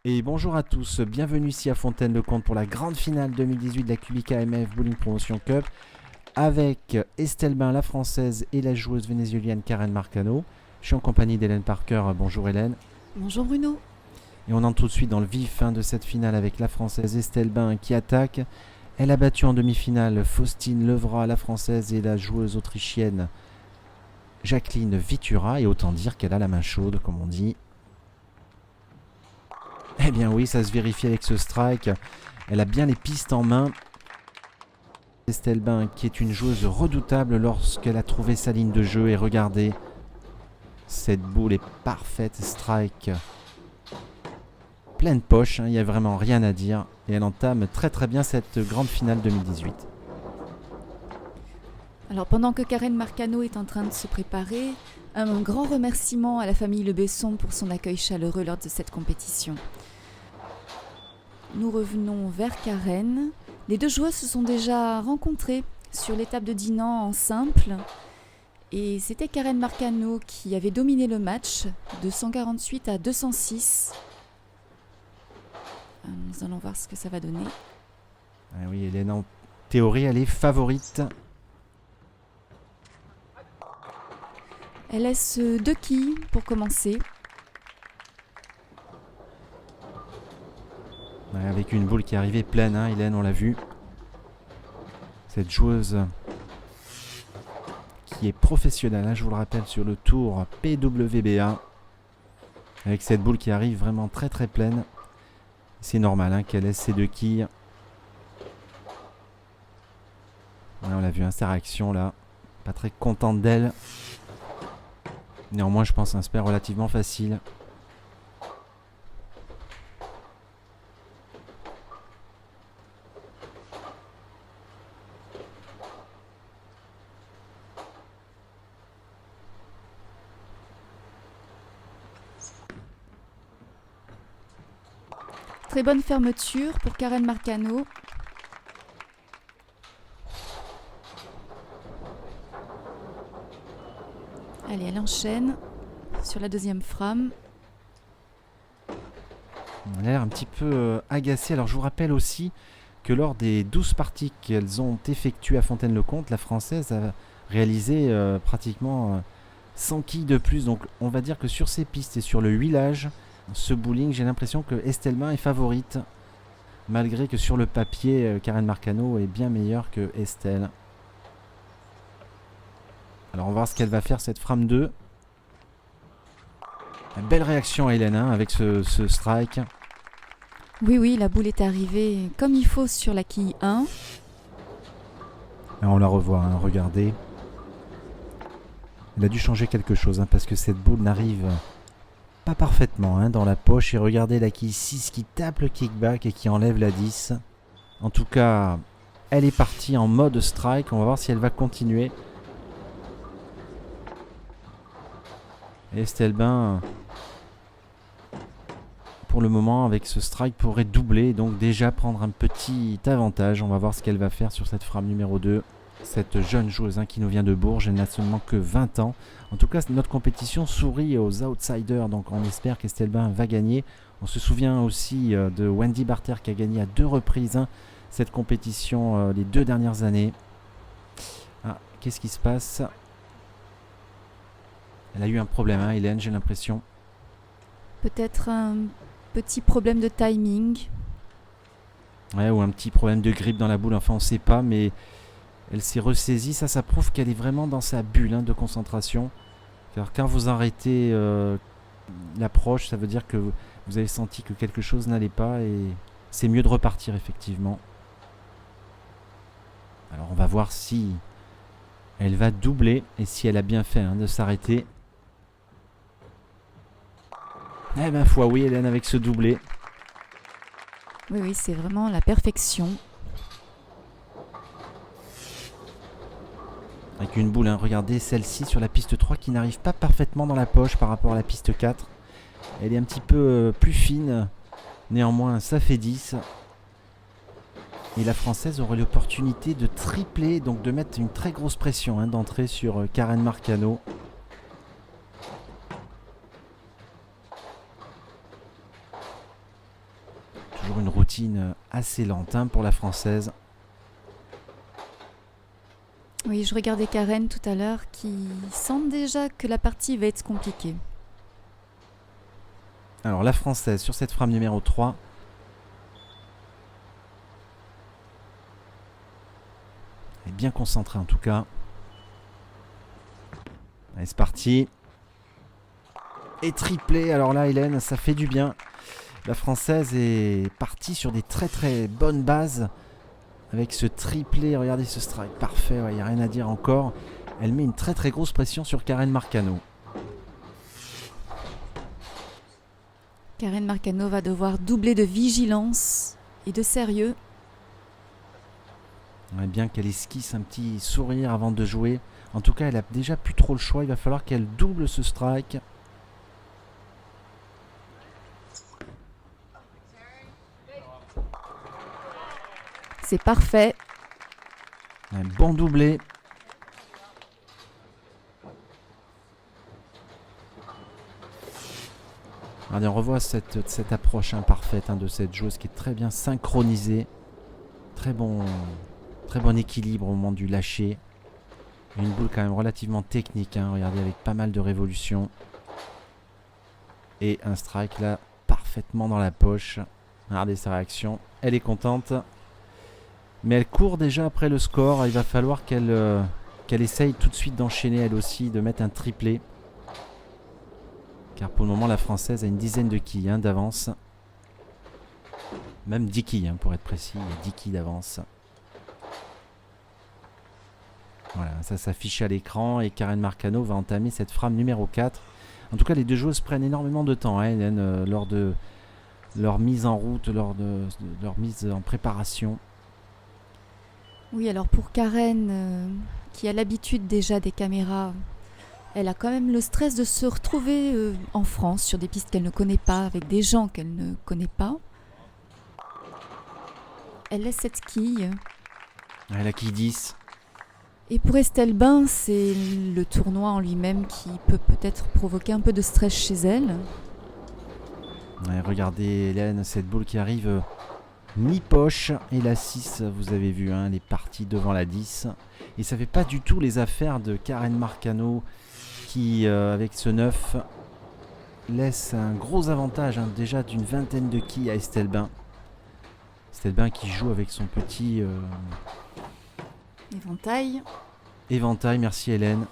Et bonjour à tous, bienvenue ici à Fontaine-le-Comte pour la grande finale 2018 de la Kubica MF Bowling Promotion Cup avec Estelle Bain, la française, et la joueuse vénézuélienne Karen Marcano. Je suis en compagnie d'Hélène Parker. Bonjour Hélène. Bonjour Bruno. Et on entre tout de suite dans le vif de cette finale avec la française Estelle Bain qui attaque. Elle a battu en demi-finale Faustine Levra, la française, et la joueuse autrichienne Jacqueline Vitura. Et autant dire qu'elle a la main chaude, comme on dit. Eh bien oui, ça se vérifie avec ce strike. Elle a bien les pistes en main. Estelle Bain, qui est une joueuse redoutable lorsqu'elle a trouvé sa ligne de jeu. Et regardez, cette boule est parfaite. Strike pleine poche, il n'y a vraiment rien à dire. Et elle entame très très bien cette grande finale 2018. Alors pendant que Karen Marcano est en train de se préparer, un grand remerciement à la famille Le Besson pour son accueil chaleureux lors de cette compétition. Nous revenons vers Karen. Les deux joueuses se sont déjà rencontrées sur l'étape de Dinan en simple. Et c'était Karen Marcano qui avait dominé le match de 148 à 206. Nous allons voir ce que ça va donner. Ah oui, Hélène, en théorie, elle est favorite. Elle laisse 2 quilles pour commencer. Ouais, avec une boule qui est arrivée pleine, Hélène, on l'a vu. Cette joueuse qui est professionnelle, je vous le rappelle, sur le tour PWBA. Avec cette boule qui arrive vraiment très très pleine. C'est normal qu'elle laisse ses 2 quilles. Ouais, on l'a vu, sa réaction là. Pas très contente d'elle. Néanmoins, je pense un spare relativement facile. Très bonne fermeture pour Karen Marcano. Allez, elle enchaîne sur la deuxième frame. Elle a l'air un petit peu agacée. Alors je vous rappelle aussi que lors des 12 parties qu'elles ont effectuées à Fontaine-le-Comte, la française a réalisé pratiquement 100 quilles de plus. Donc on va dire que sur ces pistes et sur le huilage, ce bowling, j'ai l'impression que Estelle Bain est favorite. Malgré que sur le papier, Karen Marcano est bien meilleure que Estelle. Alors on va voir ce qu'elle va faire cette frame 2. Une belle réaction à Hélène avec ce strike. Oui, la boule est arrivée comme il faut sur la quille 1. Et on la revoit, regardez. Elle a dû changer quelque chose parce que cette boule n'arrive pas parfaitement dans la poche. Et regardez la quille 6 qui tape le kickback et qui enlève la 10. En tout cas, elle est partie en mode strike. On va voir si elle va continuer. Et Estelle Bain, pour le moment, avec ce strike, pourrait doubler. Donc déjà prendre un petit avantage. On va voir ce qu'elle va faire sur cette frame numéro 2. Cette jeune joueuse qui nous vient de Bourges, elle n'a seulement que 20 ans. En tout cas, notre compétition sourit aux outsiders, donc on espère qu'Estelle Bain va gagner. On se souvient aussi de Wendy Barter qui a gagné à 2 reprises cette compétition les 2 dernières années. Qu'est-ce qui se passe ? Elle a eu un problème, Hélène, j'ai l'impression. Peut-être un petit problème de timing. Ouais, ou un petit problème de grip dans la boule, enfin on ne sait pas, mais elle s'est ressaisie. Ça prouve qu'elle est vraiment dans sa bulle de concentration. Car quand vous arrêtez l'approche, ça veut dire que vous avez senti que quelque chose n'allait pas et c'est mieux de repartir effectivement. Alors on va voir si elle va doubler et si elle a bien fait de s'arrêter. Eh ben foi oui, Hélène, avec ce doublé. Oui, c'est vraiment la perfection. Avec une boule, regardez celle-ci sur la piste 3 qui n'arrive pas parfaitement dans la poche par rapport à la piste 4. Elle est un petit peu plus fine. Néanmoins, ça fait 10. Et la française aurait l'opportunité de tripler, donc de mettre une très grosse pression d'entrée sur Karen Marcano. routine assez lente hein, pour la Française. Oui, je regardais Karen tout à l'heure qui sent déjà que la partie va être compliquée. Alors la Française sur cette frame numéro 3. Elle est bien concentrée en tout cas. Allez, c'est parti. Et triplé. Alors là, Hélène, ça fait du bien. La Française est partie sur des très très bonnes bases. Avec ce triplé, regardez ce strike. Parfait, il n'y a rien à dire encore. Elle met une très très grosse pression sur Karen Marcano. Karen Marcano va devoir doubler de vigilance et de sérieux. On aimerait bien qu'elle esquisse un petit sourire avant de jouer. En tout cas, elle a déjà plus trop le choix. Il va falloir qu'elle double ce strike. C'est parfait. Un bon doublé. Regardez, on revoit cette approche parfaite de cette joueuse qui est très bien synchronisée. Très bon équilibre au moment du lâcher. Une boule quand même relativement technique. Regardez, avec pas mal de révolutions. Et un strike là, parfaitement dans la poche. Regardez sa réaction. Elle est contente. Mais elle court déjà après le score. Il va falloir qu'elle essaye tout de suite d'enchaîner elle aussi, de mettre un triplé. Car pour le moment, la Française a une dizaine de quilles d'avance. Même 10 quilles pour être précis. Il y a 10 quilles d'avance. Voilà, ça s'affiche à l'écran. Et Karen Marcano va entamer cette frame numéro 4. En tout cas, les deux joueuses prennent énormément de temps Hélène, lors de leur mise en route, lors de leur mise en préparation. Oui, alors pour Karen, qui a l'habitude déjà des caméras, elle a quand même le stress de se retrouver en France sur des pistes qu'elle ne connaît pas, avec des gens qu'elle ne connaît pas. Elle laisse cette quille. Elle a quille 10. Et pour Estelle Bain, c'est le tournoi en lui-même qui peut peut-être provoquer un peu de stress chez elle. Ouais, regardez Hélène, cette boule qui arrive mi-poche. Et la 6, vous avez vu, elle est partie devant la 10. Et ça fait pas du tout les affaires de Karen Marcano qui, avec ce 9, laisse un gros avantage déjà d'une vingtaine de quilles à Estelle Bain. Estelle Bain qui joue avec son petit éventail. Merci Hélène.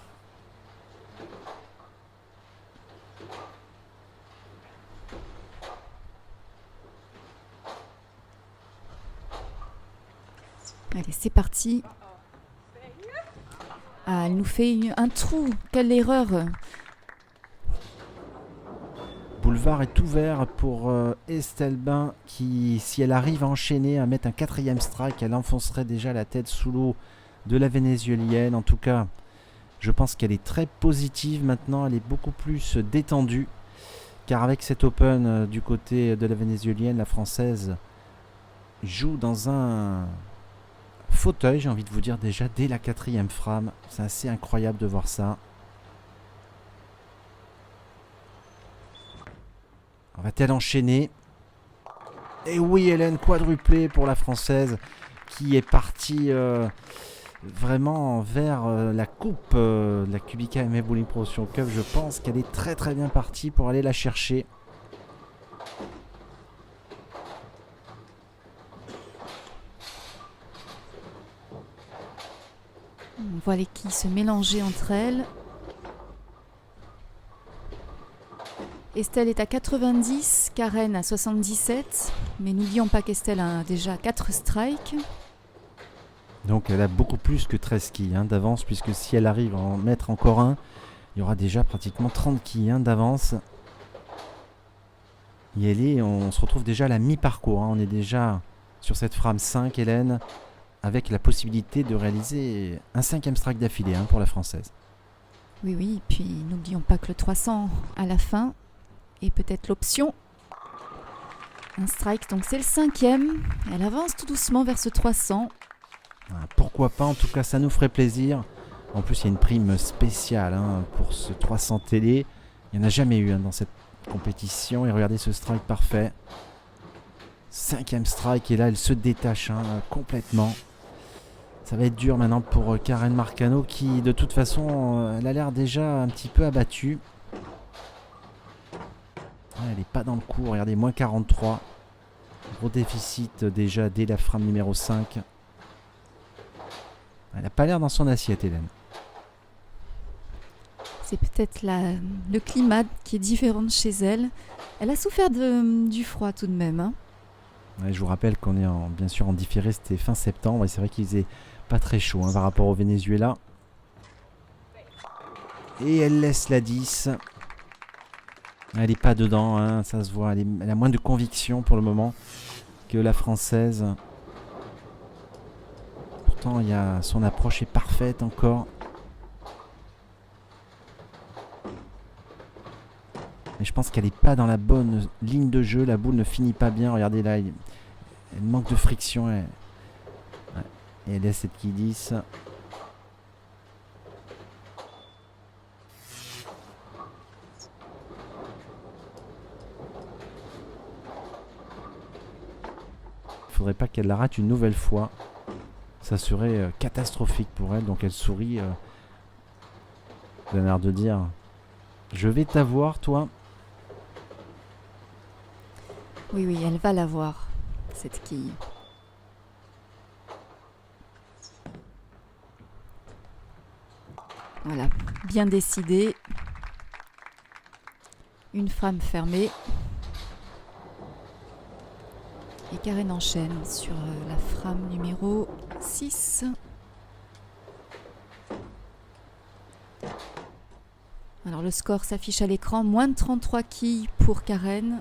Allez, c'est parti. Ah, elle nous fait un trou. Quelle erreur. Boulevard est ouvert pour Estelle Bain qui, si elle arrive à enchaîner, à mettre un 4e strike, elle enfoncerait déjà la tête sous l'eau de la Vénézuélienne. En tout cas, je pense qu'elle est très positive maintenant. Elle est beaucoup plus détendue. Car avec cet open du côté de la Vénézuélienne, la Française joue dans un fauteuil, j'ai envie de vous dire déjà, dès la 4e frame. C'est assez incroyable de voir ça. Va-t-elle enchaîner? Et oui, Hélène, quadruplé pour la Française qui est partie vraiment vers la coupe de la Kubica MMA Bowling Promotion Cup. Je pense qu'elle est très très bien partie pour aller la chercher. On voit les quilles se mélanger entre elles. Estelle est à 90, Karen à 77. Mais n'oublions pas qu'Estelle a déjà 4 strikes. Donc elle a beaucoup plus que 13 quilles d'avance, puisque si elle arrive à en mettre encore un, il y aura déjà pratiquement 30 quilles d'avance. Et on se retrouve déjà à la mi-parcours. On est déjà sur cette frame 5, Hélène, avec la possibilité de réaliser un 5e strike d'affilée pour la Française. Oui, puis n'oublions pas que le 300 à la fin est peut-être l'option. Un strike, donc c'est le 5e. Elle avance tout doucement vers ce 300. Pourquoi pas, en tout cas ça nous ferait plaisir. En plus il y a une prime spéciale pour ce 300 télé. Il n'y en a jamais eu dans cette compétition. Et regardez ce strike parfait. 5e strike et là elle se détache complètement. Ça va être dur maintenant pour Karen Marcano qui de toute façon elle a l'air déjà un petit peu abattue. Elle n'est pas dans le coup, regardez, moins 43. Gros déficit déjà dès la frame numéro 5. Elle n'a pas l'air dans son assiette, Hélène. C'est peut-être le climat qui est différent de chez elle. Elle a souffert du froid tout de même. Hein. Ouais, je vous rappelle qu'on est bien sûr en différé, c'était fin septembre et c'est vrai qu'il faisait pas très chaud par rapport au Venezuela. Et elle laisse la 10. Elle n'est pas dedans, ça se voit. Elle a moins de conviction pour le moment que la française. Pourtant, son approche est parfaite encore. Mais je pense qu'elle n'est pas dans la bonne ligne de jeu. La boule ne finit pas bien. Regardez là, elle manque de friction. Et elle laisse cette qui 10. Il faudrait pas qu'elle la rate une nouvelle fois. Ça serait catastrophique pour elle. Donc elle sourit. Elle a l'air de dire, je vais t'avoir toi. Oui, elle va l'avoir, cette quille. Voilà, bien décidé. Une frame fermée. Et Karen enchaîne sur la frame numéro 6. Alors le score s'affiche à l'écran, moins de 33 quilles pour Karen.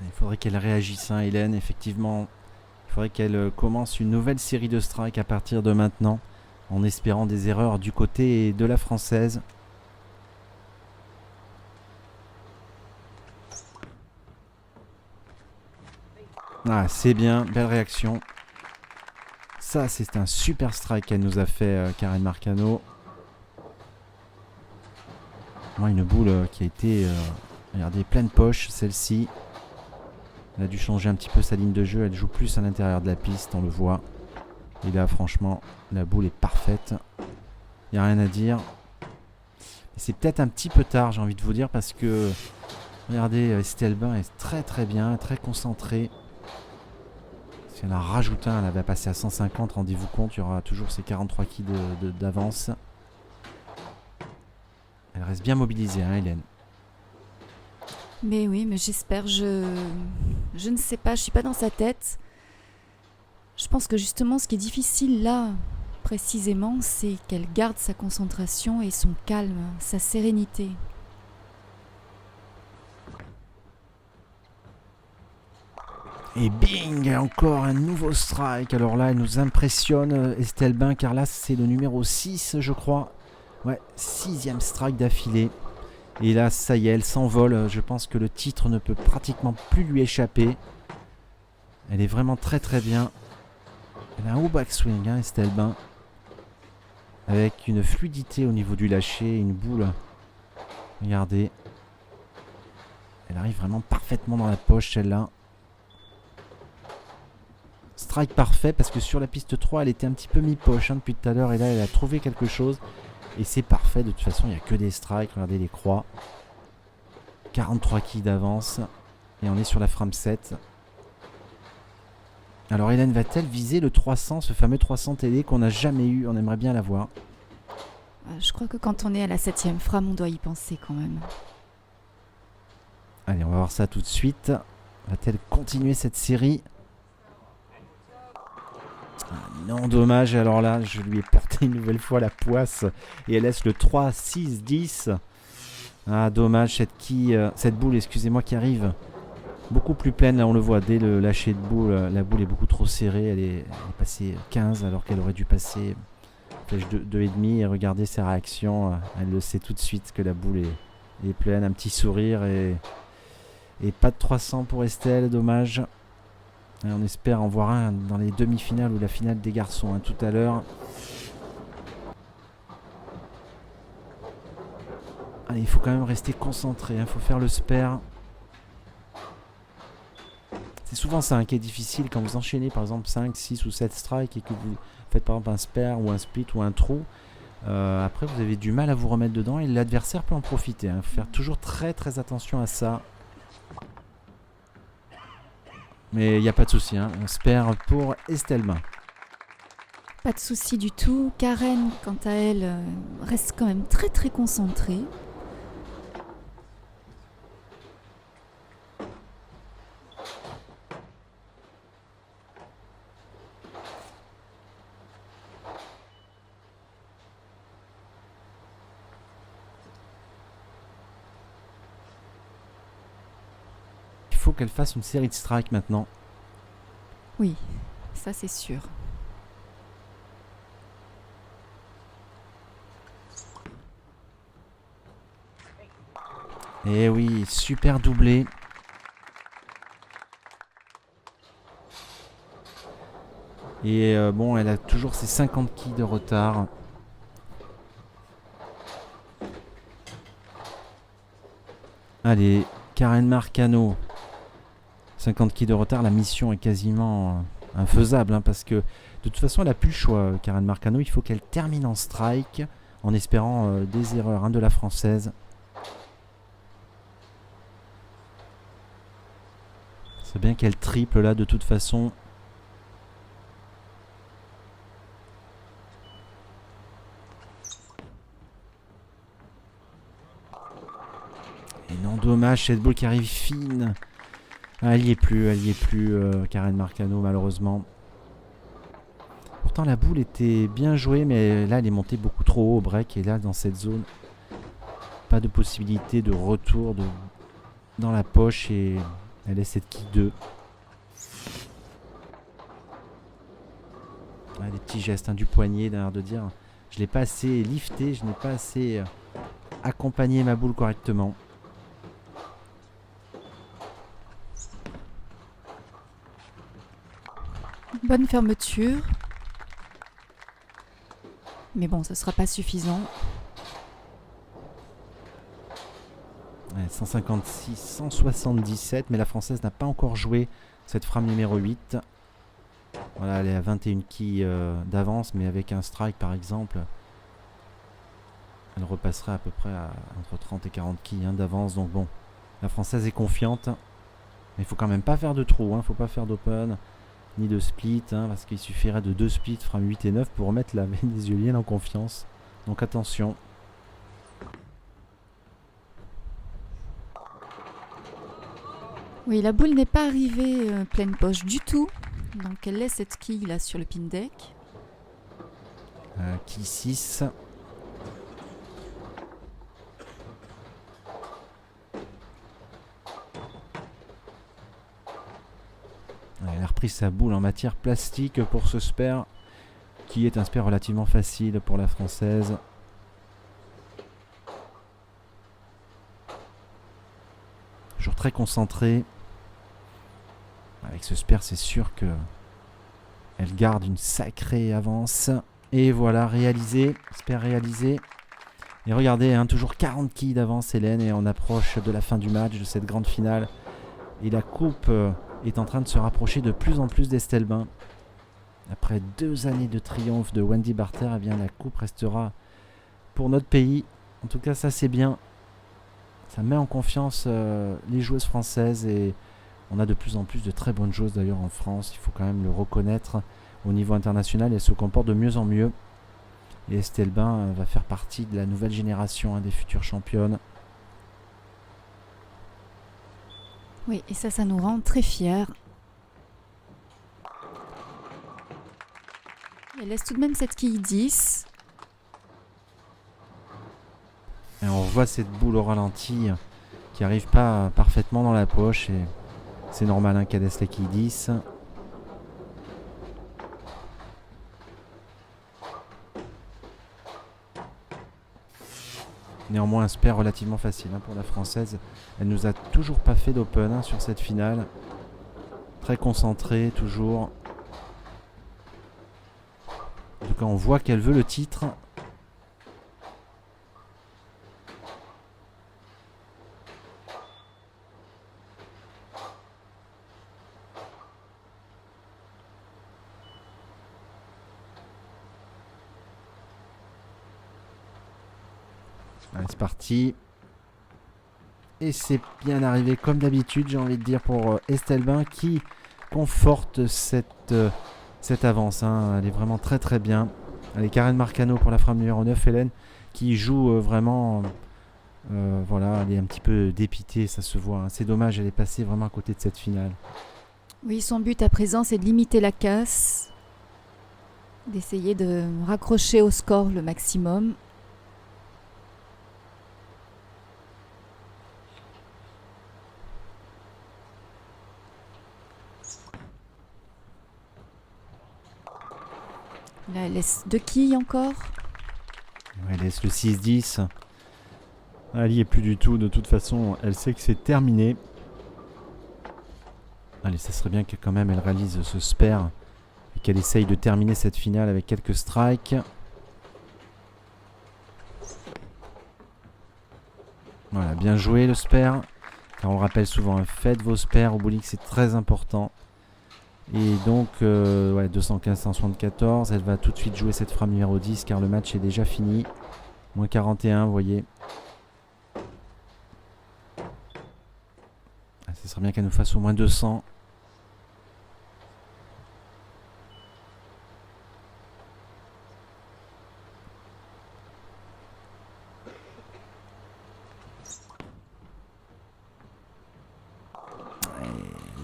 Il faudrait qu'elle réagisse, Hélène, effectivement. Il faudrait qu'elle commence une nouvelle série de strikes à partir de maintenant, en espérant des erreurs du côté de la française. Ah, c'est bien, belle réaction. Ça, c'est un super strike qu'elle nous a fait, Karen Marcano. Une boule qui a été, regardez, pleine poche, celle-ci. Elle a dû changer un petit peu sa ligne de jeu. Elle joue plus à l'intérieur de la piste, on le voit. Et là, franchement, la boule est parfaite. Il n'y a rien à dire. C'est peut-être un petit peu tard, j'ai envie de vous dire, parce que, regardez, Estelle Bain est très très bien, très concentrée. Si elle en rajoute un, elle va passer à 150, rendez-vous compte, il y aura toujours ces 43 quilles d'avance. Elle reste bien mobilisée, Hélène. Mais oui, mais j'espère, je ne sais pas, je suis pas dans sa tête. Je pense que justement, ce qui est difficile là, précisément, c'est qu'elle garde sa concentration et son calme, sa sérénité. Et bing, encore un nouveau strike. Alors là, elle nous impressionne, Estelle Bain, car là, c'est le numéro 6, je crois. Ouais, 6e strike d'affilée. Et là, ça y est, elle s'envole. Je pense que le titre ne peut pratiquement plus lui échapper. Elle est vraiment très très bien. Elle a un haut backswing, Estelle Bain. Avec une fluidité au niveau du lâcher, une boule. Regardez. Elle arrive vraiment parfaitement dans la poche, celle-là. Strike parfait, parce que sur la piste 3, elle était un petit peu mi-poche depuis tout à l'heure. Et là, elle a trouvé quelque chose. Et c'est parfait, de toute façon, il n'y a que des strikes. Regardez les croix. 43 quilles d'avance. Et on est sur la frame 7. Alors Hélène va-t-elle viser le 300, ce fameux 300 TD qu'on n'a jamais eu? On aimerait bien l'avoir. Je crois que quand on est à la 7e frame, on doit y penser quand même. Allez, on va voir ça tout de suite. Va-t-elle continuer cette série? Non, dommage. Alors là, je lui ai porté une nouvelle fois la poisse. Et elle laisse le 3, 6, 10. Ah, dommage. Cette boule, excusez-moi, qui arrive beaucoup plus pleine. Là, on le voit dès le lâcher de boule. La boule est beaucoup trop serrée. Elle est passée 15 alors qu'elle aurait dû passer flèche 2,5. Et regardez ses réactions. Elle le sait tout de suite que la boule est pleine. Un petit sourire et pas de 300 pour Estelle. Dommage. Et on espère en voir un dans les demi-finales ou la finale des garçons tout à l'heure. Allez, il faut quand même rester concentré. Il faut faire le spare. C'est souvent ça qui est difficile quand vous enchaînez par exemple 5, 6 ou 7 strikes et que vous faites par exemple un spare ou un split ou un trou. Après vous avez du mal à vous remettre dedans et l'adversaire peut en profiter. Il faut faire toujours très très attention à ça. Mais il n'y a pas de souci, on spare pour Estelma. Pas de souci du tout. Karen, quant à elle, reste quand même très très concentrée. Il faut qu'elle fasse une série de strikes maintenant. Oui, ça c'est sûr. Et oui, super doublé. Et bon, elle a toujours ses 50 quilles de retard. Allez, Karen Marcano. 50 quilles de retard, la mission est quasiment infaisable. Parce que de toute façon, elle n'a plus le choix, Karen Marcano. Il faut qu'elle termine en strike en espérant des erreurs de la française. C'est bien qu'elle triple là de toute façon. Et non, dommage, cette boule qui arrive fine. Elle y est plus, Karen Marcano, malheureusement. Pourtant, la boule était bien jouée, mais là, elle est montée beaucoup trop haut au break. Et là, dans cette zone, pas de possibilité de retour dans la poche. Et elle est cette quille 2. Des petits gestes du poignet, d'ailleurs, de dire je l'ai pas assez lifté, je n'ai pas assez accompagné ma boule correctement. Bonne fermeture. Mais bon, ça sera pas suffisant. 156, 177, mais la française n'a pas encore joué cette frame numéro 8. Voilà, elle est à 21 quilles d'avance, mais avec un strike par exemple, elle repasserait à peu près à entre 30 et 40 quilles d'avance. Donc bon, la française est confiante, mais il faut quand même pas faire de trou, il ne faut pas faire d'open ni de split, parce qu'il suffirait de 2 splits, frame 8 et 9 pour remettre la vénézuélienne en confiance. Donc attention. Oui, la boule n'est pas arrivée pleine poche du tout. Donc elle laisse cette quille là sur le pin deck. Quille 6. Elle a repris sa boule en matière plastique pour ce spare, qui est un spare relativement facile pour la française. Toujours très concentrée. Avec ce spare, c'est sûr que elle garde une sacrée avance. Et voilà, réalisé. Spare réalisé. Et regardez, toujours 40 quilles d'avance, Hélène, et on approche de la fin du match, de cette grande finale. Et la coupe est en train de se rapprocher de plus en plus d'Estelbain. Après 2 années de triomphe de Wendy Barter, eh bien, la coupe restera pour notre pays. En tout cas, ça c'est bien. Ça met en confiance les joueuses françaises et on a de plus en plus de très bonnes joueuses d'ailleurs en France. Il faut quand même le reconnaître au niveau international. Elle se comporte de mieux en mieux. Et Estelbain va faire partie de la nouvelle génération des futures championnes. Oui, et ça nous rend très fiers. Elle laisse tout de même cette quille 10. Et on voit cette boule au ralenti qui arrive pas parfaitement dans la poche. Et c'est normal qu'elle laisse la quille 10. Néanmoins, un spare relativement facile pour la française. Elle nous a toujours pas fait d'open sur cette finale. Très concentrée, toujours. En tout cas, on voit qu'elle veut le titre. Allez, c'est parti. Et c'est bien arrivé comme d'habitude, j'ai envie de dire, pour Estelbin qui conforte cette avance. Hein. Elle est vraiment très très bien. Allez, Karen Marcano pour la frame numéro 9, Hélène, qui joue vraiment... voilà, elle est un petit peu dépitée, ça se voit. Hein. C'est dommage, elle est passée vraiment à côté de cette finale. Oui, son but à présent, c'est de limiter la casse, d'essayer de raccrocher au score le maximum. Là, elle laisse 2 quilles encore. Ouais, elle laisse le 6-10. Elle y est plus du tout, de toute façon, elle sait que c'est terminé. Allez, ça serait bien que quand même elle réalise ce spare et qu'elle essaye de terminer cette finale avec quelques strikes. Voilà, bien joué le spare. Car on le rappelle souvent, faites vos spares au bowling, c'est très important. Et donc, ouais, 215-174, elle va tout de suite jouer cette frame numéro 10 car le match est déjà fini. Moins 41, vous voyez. Ah, ce serait bien qu'elle nous fasse au moins 200.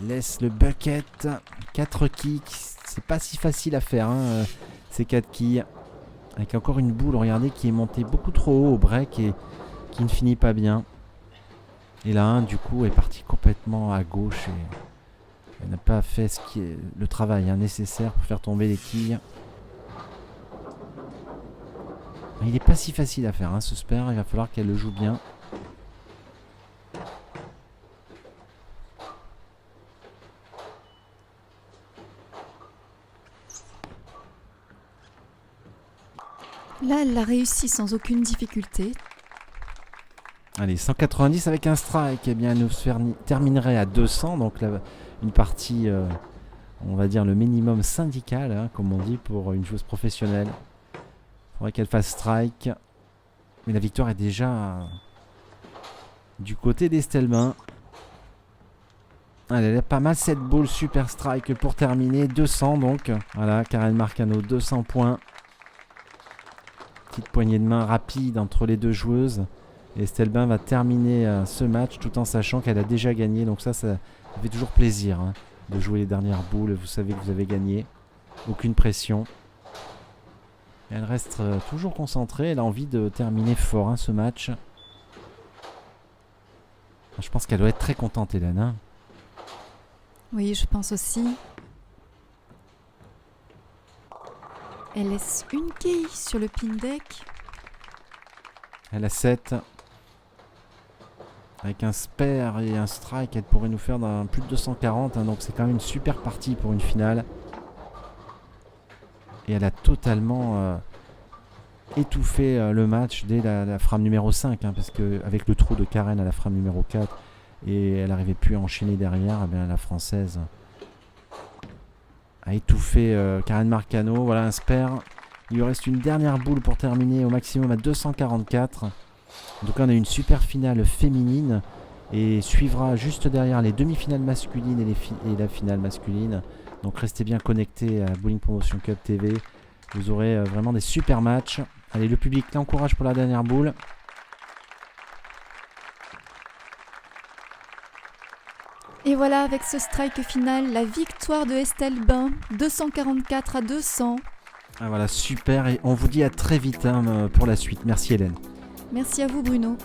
Laisse le bucket. 4 kicks. C'est pas si facile à faire, hein, ces 4 quilles. Avec encore une boule, regardez, qui est montée beaucoup trop haut au break et qui ne finit pas bien. Et la 1, du coup, est partie complètement à gauche et elle n'a pas fait ce qui est le travail nécessaire pour faire tomber les quilles. Il n'est pas si facile à faire, ce spare. Il va falloir qu'elle le joue bien. Là, elle l'a réussi sans aucune difficulté. Allez, 190 avec un strike. Eh bien, elle nous terminerait à 200. Donc, là, une partie, on va dire, le minimum syndical, comme on dit, pour une joueuse professionnelle. Il faudrait qu'elle fasse strike. Mais la victoire est déjà du côté d'Estelbin. Elle a pas mal cette boule super strike pour terminer. 200 donc. Voilà, Karen Marcano, 200 points. Petite poignée de main rapide entre les deux joueuses. Et Estelbin va terminer ce match tout en sachant qu'elle a déjà gagné. Donc ça fait toujours plaisir de jouer les dernières boules. Vous savez que vous avez gagné. Aucune pression. Et elle reste toujours concentrée. Elle a envie de terminer fort ce match. Je pense qu'elle doit être très contente, Hélène. Oui, je pense aussi. Elle laisse une quille sur le pin deck. Elle a 7. Avec un spare et un strike, elle pourrait nous faire plus de 240. Donc c'est quand même une super partie pour une finale. Et elle a totalement étouffé le match dès la frame numéro 5. Parce qu'avec le trou de Karen à la frame numéro 4, et elle n'arrivait plus à enchaîner derrière, la française a étouffé Karen Marcano. Voilà un spare. Il lui reste une dernière boule pour terminer au maximum à 244. Donc on a une super finale féminine et suivra juste derrière les demi-finales masculines et la finale masculine. Donc restez bien connectés à Bowling Promotion Cup TV. Vous aurez vraiment des super matchs. Allez, le public l'encourage pour la dernière boule. Et voilà, avec ce strike final, la victoire de Estelbin, 244 à 200. Ah voilà, super. Et on vous dit à très vite pour la suite. Merci Hélène. Merci à vous Bruno.